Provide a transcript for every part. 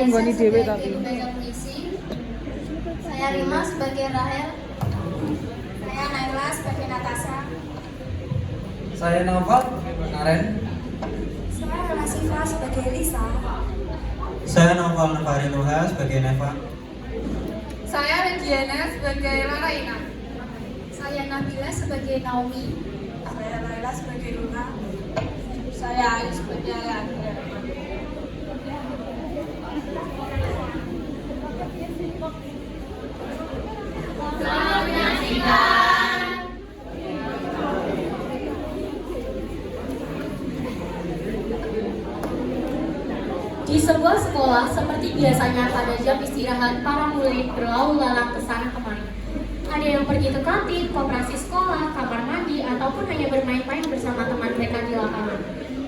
Nggoni dhewe tapi. Pegang mengisi. Saya Rima sebagai Rahel. Saya Naila sebagai Natasha. Saya Naufal sebagai Naren. Saya Nasifa sebagai Lisa. Saya Naufal Nafari Nuha sebagai Neva. Saya Regiana sebagai Laraina. Saya Nabila sebagai Naomi. Saya Laila sebagai Luna. Saya Ayu sebagai Ayanda. Di sebuah sekolah, seperti biasanya pada jam istirahat, para murid berlalu lalang ke sana kemari. Ada yang pergi ke kantin, koperasi sekolah, kamar mandi, ataupun hanya bermain-main bersama teman mereka di lapangan.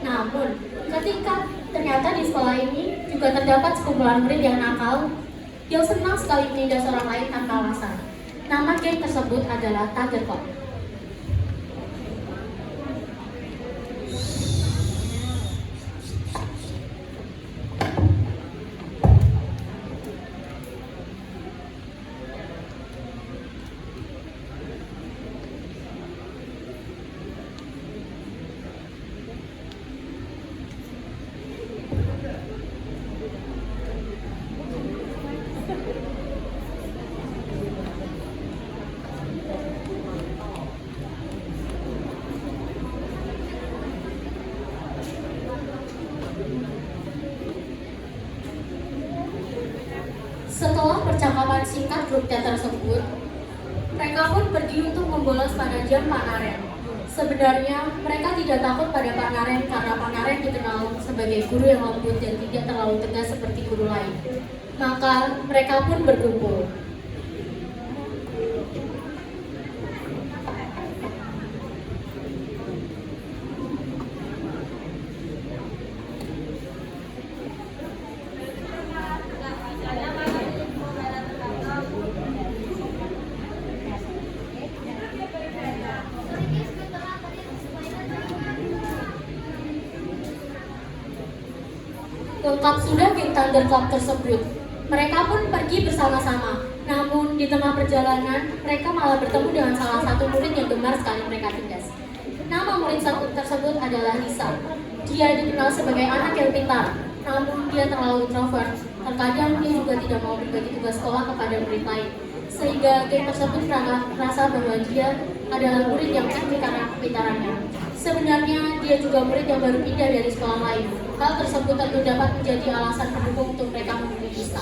Namun, ketika ternyata di sekolah ini juga terdapat sekumpulan murid yang nakal, yang senang sekali menindas orang lain tanpa alasan. Nama geng tersebut adalah Thundercop. Setelah percakapan singkat grupnya tersebut, mereka pun pergi untuk membolos pada jam Pak Naren. Sebenarnya mereka tidak takut pada Pak Naren karena Pak Naren dikenal sebagai guru yang lembut dan tidak terlalu tegas seperti guru lain. Maka mereka pun berkumpul. Lengkap sudah geng Thundercop tersebut. Mereka pun pergi bersama-sama. Namun di tengah perjalanan, mereka malah bertemu dengan salah satu murid yang gemar sekali mereka tindas. Nama murid tersebut adalah Lisa. Dia dikenal sebagai anak yang pintar, namun dia terlalu introvert. Terkadang dia juga tidak mau berbagi tugas sekolah kepada murid lain. Sehingga geng tersebut merasa bahwa dia adalah murid yang tinggi karena kepintarannya. Sebenarnya dia juga murid yang baru pindah dari sekolah lain. Hal tersebut tentu dapat menjadi alasan pendukung untuk mereka memilih Lisa.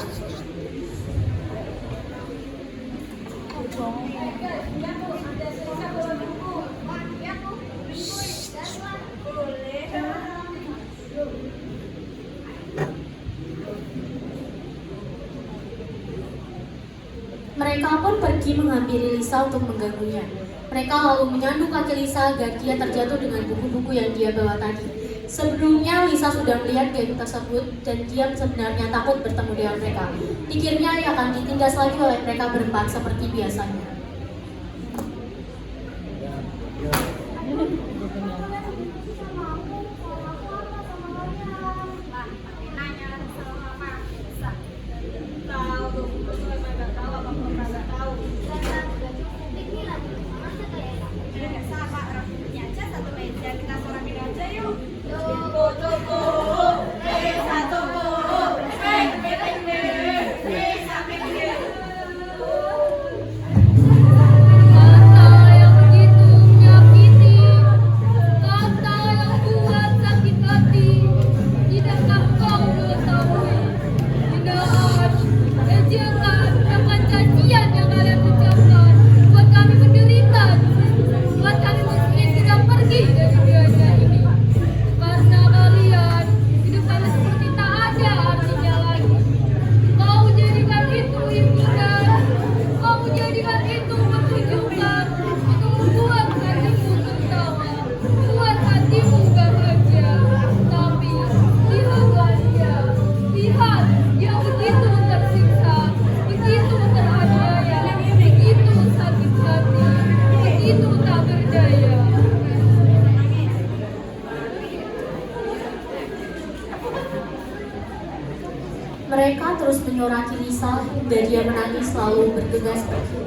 Mereka pun pergi menghampiri Lisa untuk mengganggunya. Mereka lalu menyandung kaki Lisa agar dia terjatuh dengan buku-buku yang dia bawa tadi. Sebelumnya Lisa sudah melihat geng tersebut dan dia sebenarnya takut bertemu dengan mereka. Pikirnya ia akan ditindas lagi oleh mereka berempat seperti biasanya. Mereka terus menyoraki Lisa hingga dia menangis lalu bergegas pergi.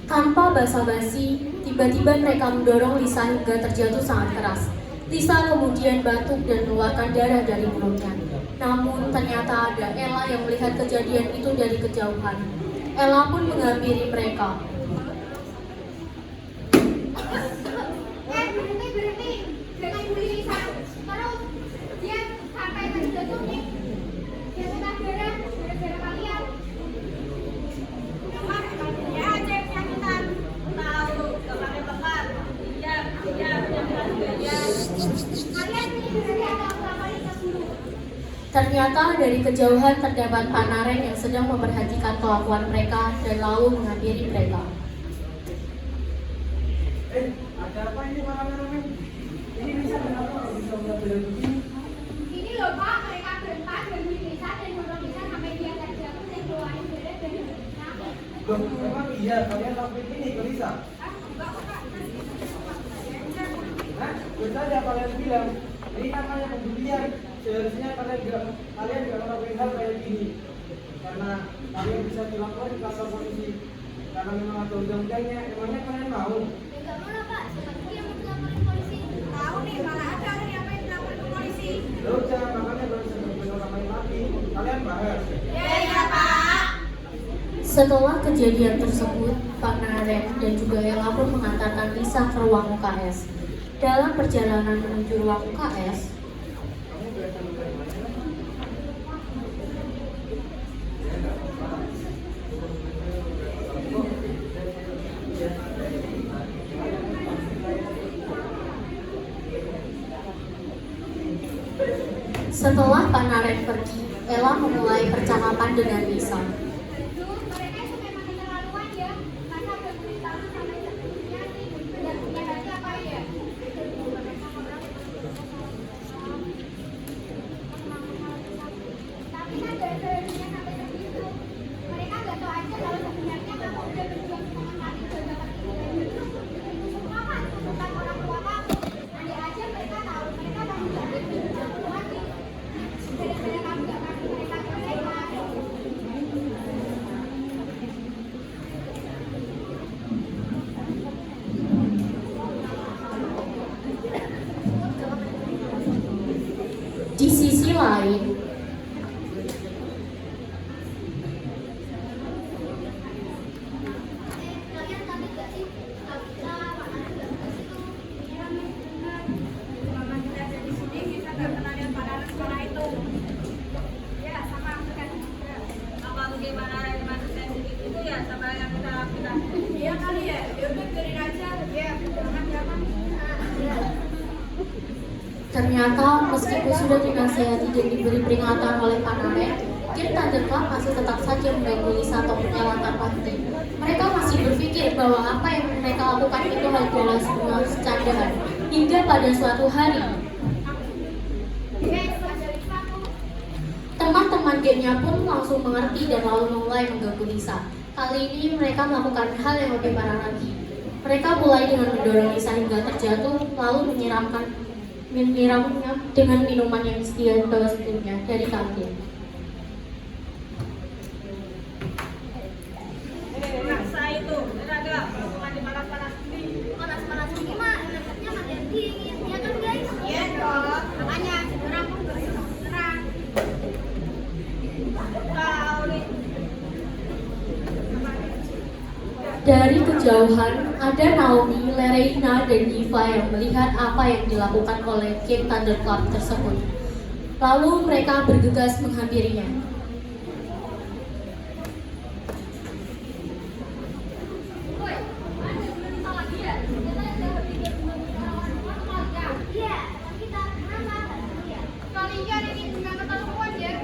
Tanpa basa-basi, tiba-tiba mereka mendorong Lisa hingga terjatuh sangat keras. Lisa kemudian batuk dan mengeluarkan darah dari mulutnya. Namun ternyata ada Ella yang melihat kejadian itu dari kejauhan. Ella pun menghampiri mereka. Berhenti, jangan bully Lisa. Terus dia sampai terjatuh nih. Dia minta darah gara-gara kalian. Ternyata dari kejauhan terdapat Pak Nareng yang sedang memperhatikan kelakuan mereka dan lalu menghampiri mereka. Ada apa ini malam-malam? Ini bisa kenapa bisa bela begini? Ini loh Pak, mereka berempat berhenti Lisa dan mendorong Lisa sampai dia terjatuh dan keluarin darah dari mulutnya. Loh, memang iya kalian lakuin ini ke Lisa? Nah, saja kalian bilang ini namanya pembulian. Seharusnya kalian tidak melakukan hal kayak gini karena kalian bisa dilaporkan di kantor polisi karena memang ada undang-undangnya. Emangnya kalian mau? Enggak mau lah Pak, siapa tahu yang mau dilaporin polisi. Tahu nih, malah ada orang yang mau dilaporin ke polisi. Loh, jangan makanya baru benar orang lain lagi. Kalian bahas. Ya Pak. Setelah kejadian tersebut, Pak Nareng dan juga Ella pun mengantarkan Lisa ke ruang UKS. Dalam perjalanan menuju ruang UKS, setelah Pak Nareng pergi, Ella memulai percakapan dengan Lisa. Mereka itu memang keterlaluan ya. Masa berberitahu sampai segitunya sih. Benar punya hati apa ya? Tapi kan gak seharusnya sampai segitu. Mereka gak tahu aja kalau sebenarnya kamu udah berjuang sama kami buat dapat ini. Itu semua kan bukan orang tua kamu. Nanti aja mereka tahu mereka kamu jadi berjuang lagi. Gara-gara kamu gak kasih mereka ke mereka. Di sisi lain, Kalian takut gak sih? Kita makanan gak kasih tuh. Selama kita ada di sini, kita gak pernah lihat makanan sekolah itu. Ya, sama kan. Apa bagaimana manusia itu ya sama yang kita lakukan. Iya kali ya, ya udah biarin aja. Ya, jangan. ternyata meskipun sudah dinasihati dan diberi peringatan oleh Pak Nareng, Kim Thunderclap masih tetap saja mengganggu Lisa ataupun Ella tanpa henti. Mereka masih berpikir bahwa apa yang mereka lakukan itu adalah sebuah candaan. Hingga pada suatu hari, teman-teman gengnya pun langsung mengerti dan lalu mulai mengganggu Lisa. Kali ini mereka melakukan hal yang lebih parah lagi. Mereka mulai dengan mendorong Lisa hingga terjatuh, lalu menyiramnya dengan minuman yang dia bawa sebelumnya dari kantin. Maksa itu, tenaga, mandi panas-panas ini. Panas-panas ini mah, enaknya mandi yang dingin, ya kan guys? Iya dong, makanya orang pun berserang. Tahu nih. Dari kejauhan, ada Naomi, Lereina, dan Diva yang melihat apa yang dilakukan oleh Kim Thunderclap tersebut. Lalu mereka bergegas menghampirinya. Woi, ada berita lagi ya? Kita udah berpikir orang-orang ya? Iya, kita kenapa? Iya. Kalian ini nggak ketahuan ya?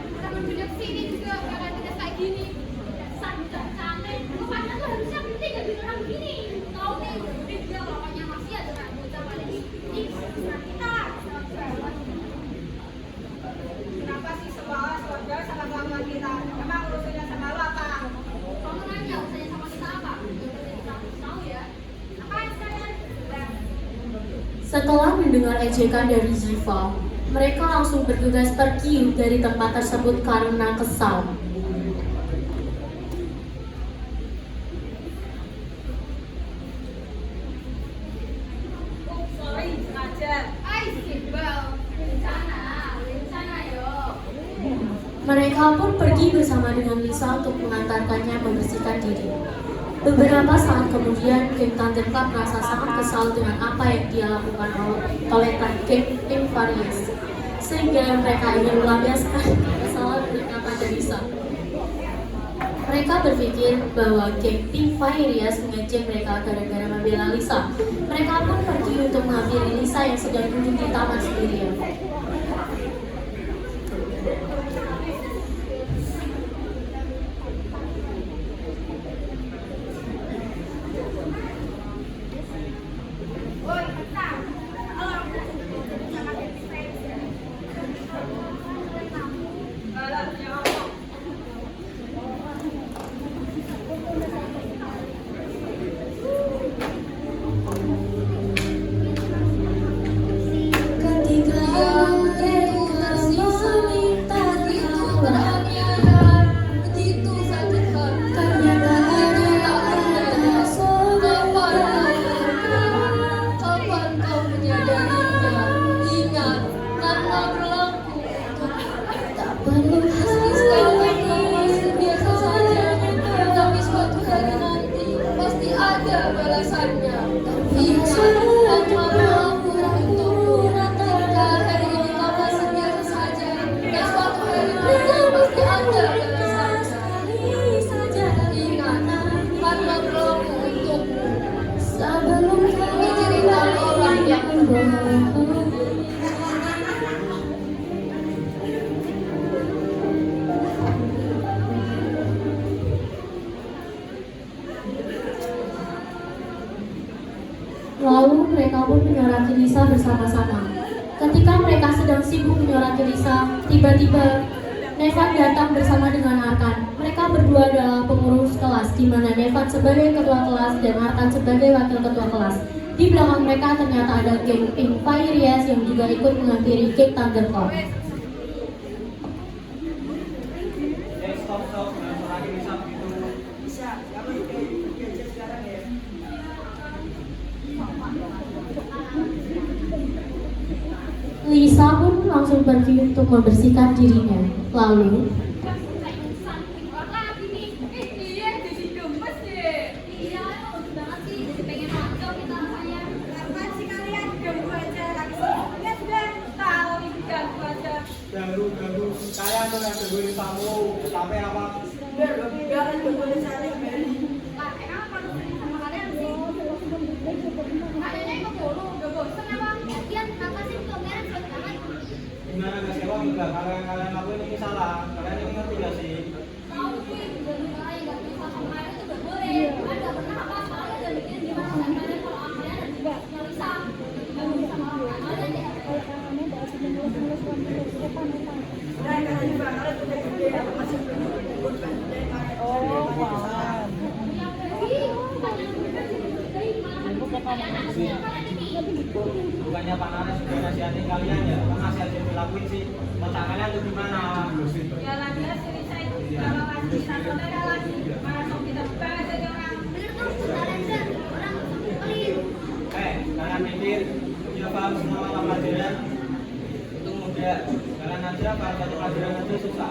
Setelah mendengar ejekan dari Ziva, mereka langsung bergegas pergi dari tempat tersebut karena kesal. Mereka pun pergi bersama dengan Lisa untuk mengantarkannya membersihkan diri. Beberapa saat kemudian, geng Thunderclap merasa sangat kesal dengan apa yang dia lakukan oleh geng Pink Fairies, sehingga mereka ingin melampiaskan kesalahan dengan kata Lisa. Mereka berpikir bahwa geng Pink Fairies mengejek mereka gara-gara membela Lisa. Mereka pun pergi untuk menghampiri Lisa yang sedang duduk di taman sendirian. Lalu mereka pun menyoraki Lisa bersama-sama. Ketika mereka sedang sibuk menyoraki Lisa, tiba-tiba Nevan datang bersama dengan Arkan. Mereka berdua adalah pengurus kelas, di mana Nevan sebagai ketua kelas dan Arkan sebagai wakil ketua kelas. Di belakang mereka ternyata ada geng Pink Fairies yang juga ikut menghampiri geng Thunderclap. Stop, jangan lagi Lisa begitu. Bisa, kamu ikut aja sekarang ya. Lisa pun langsung pergi untuk membersihkan dirinya. Lalu, ganggu kalian tuh yang gangguin tamu sampai apa jangan gangguin saya Mary. Gimana nggak sewa juga kalian lakuin ini salah, kalian ini ngerti gak sih? Bukannya Pak Nares sudah nasihatin kalian ya, kok nasihat yang dilakuin sih? Otak kalian tuh gimana? Ya lagi si Lisa itu segala lagi, saudara lagi, mana sok kita buka aja orang. Bener tuh, kalian orang pelit. Kalian mikir dia paham semua mata pelajaran itu mudah, kalian aja paham satu pelajaran aja susah.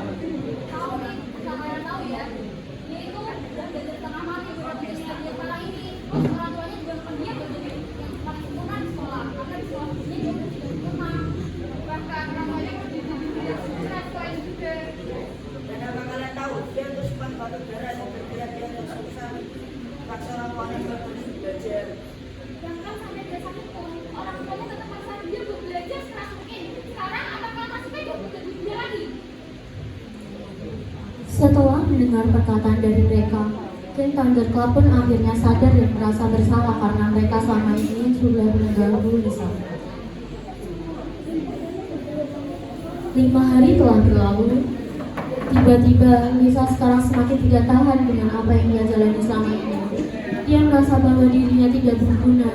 Tahu nih, kalian tahu ya, dia itu udah belajar setengah mati buat jadi dia malah ini. Terus orang tuanya juga bukan dia buat jadi yang paling sempurna di sekolah, karena di sekolah dia juga tidak sempurna. Bahkan orang tuanya udah jadi sukses selain juga. Dan apa kalian tahu, dia terus cuma batu bara dan bergerak dia untuk susah paksa orang tuanya terus belajar. Bahkan sampai dia sakit pun, orang tuanya tetap maksa dia buat belajar sekeras mungkin. Sekarang apakah masih pegang untuk jadi dia lagi? setelah mendengar perkataan dari mereka, geng Thunderclap pun akhirnya sadar dan merasa bersalah karena mereka selama ini sudah mengganggu Lisa. 5 hari telah berlalu. Tiba-tiba Lisa sekarang semakin tidak tahan dengan apa yang dia jalani selama ini. Dia merasa bahwa dirinya tidak berguna.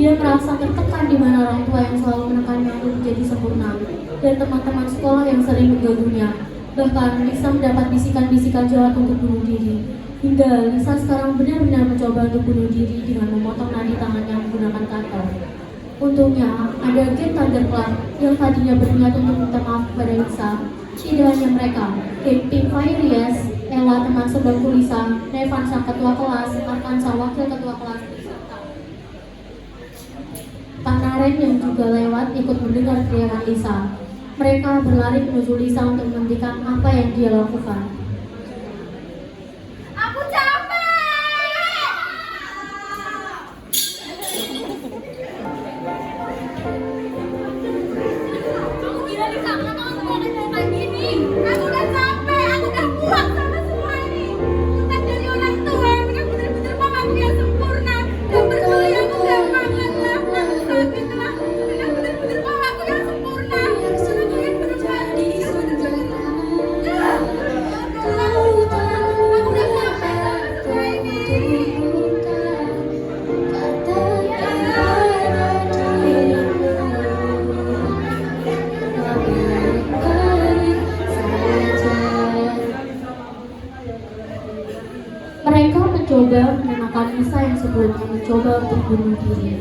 Dia merasa tertekan di mana orang tua yang selalu menekannya untuk menjadi sempurna, dan teman-teman sekolah yang sering mengganggunya. Bahkan Lisa mendapat bisikan-bisikan jahat untuk bunuh diri. Hingga Lisa sekarang benar-benar mencoba untuk bunuh diri dengan memotong nadi tangannya menggunakan cutter. Untungnya, ada geng Thunderclap yang tadinya berniat untuk minta maaf kepada Lisa. Tidak hanya mereka, geng Pink Fairies, Ella teman sebangku Lisa, Nevan sang ketua kelas, Arkan sang wakil ketua kelas, serta Tanaren yang juga lewat ikut mendengar teriakan Lisa. Mereka berlari menuju Lisa untuk menghentikan apa yang dia lakukan. Aku capek. Kamu gila nih, kenapa kamu ngomong kayak gini? Aku udah capek, aku udah puas sama semua ini. Bukan dari orang tua, mereka bener-bener mamaku yang sempurna. Gak peduli aku gampangan lah, aku sakit lah. Mereka bener-bener mamaku yang sempurna. Suruh kalian berubah. Aku udah capek sama semua ini. Mereka mencoba menenangkan Lisa yang sebelumnya mencoba untuk bunuh diri.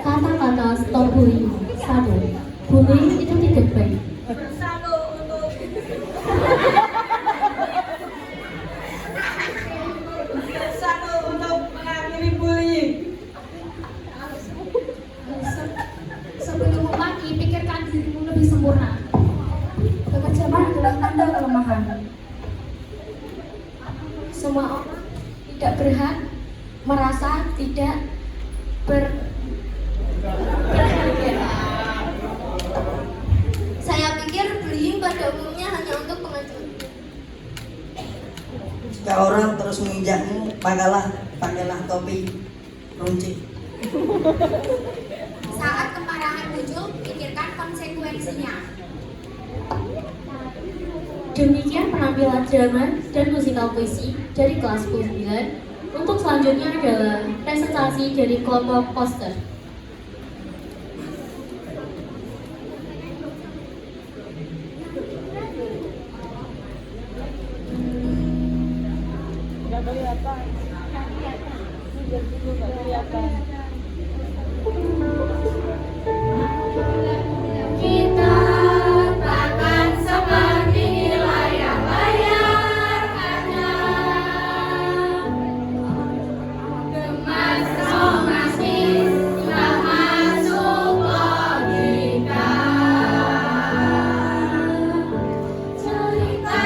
Kata-kata stop bullying. 1. Bullying itu tidak baik. Satu untuk mengakhiri bullying. Sebelum mati, pikirkan dirimu lebih sempurna. Kekejaman adalah tanda kelemahan. Semua orang tidak berhak merasa tidak berharga. Saya pikir bullying pada umumnya hanya untuk pengecut. Jika orang terus menginjakmu, pakailah topi runcing. Saat kemarahan muncul, pikirkan konsekuensinya. Demikian penampilan drama dan musikal puisi dari kelas 9. Untuk selanjutnya adalah presentasi dari kelompok poster. Kita takkan seperti layar-layar hanya gemas romantis tak masuk logika. Cerita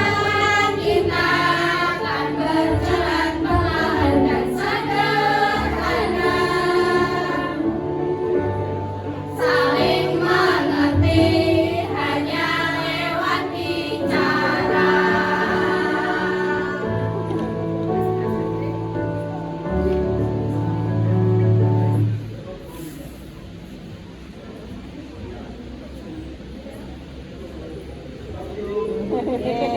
kita akan berjalan perlahan dan sederhana, saling mengerti hanya lewat bicara. Yeay.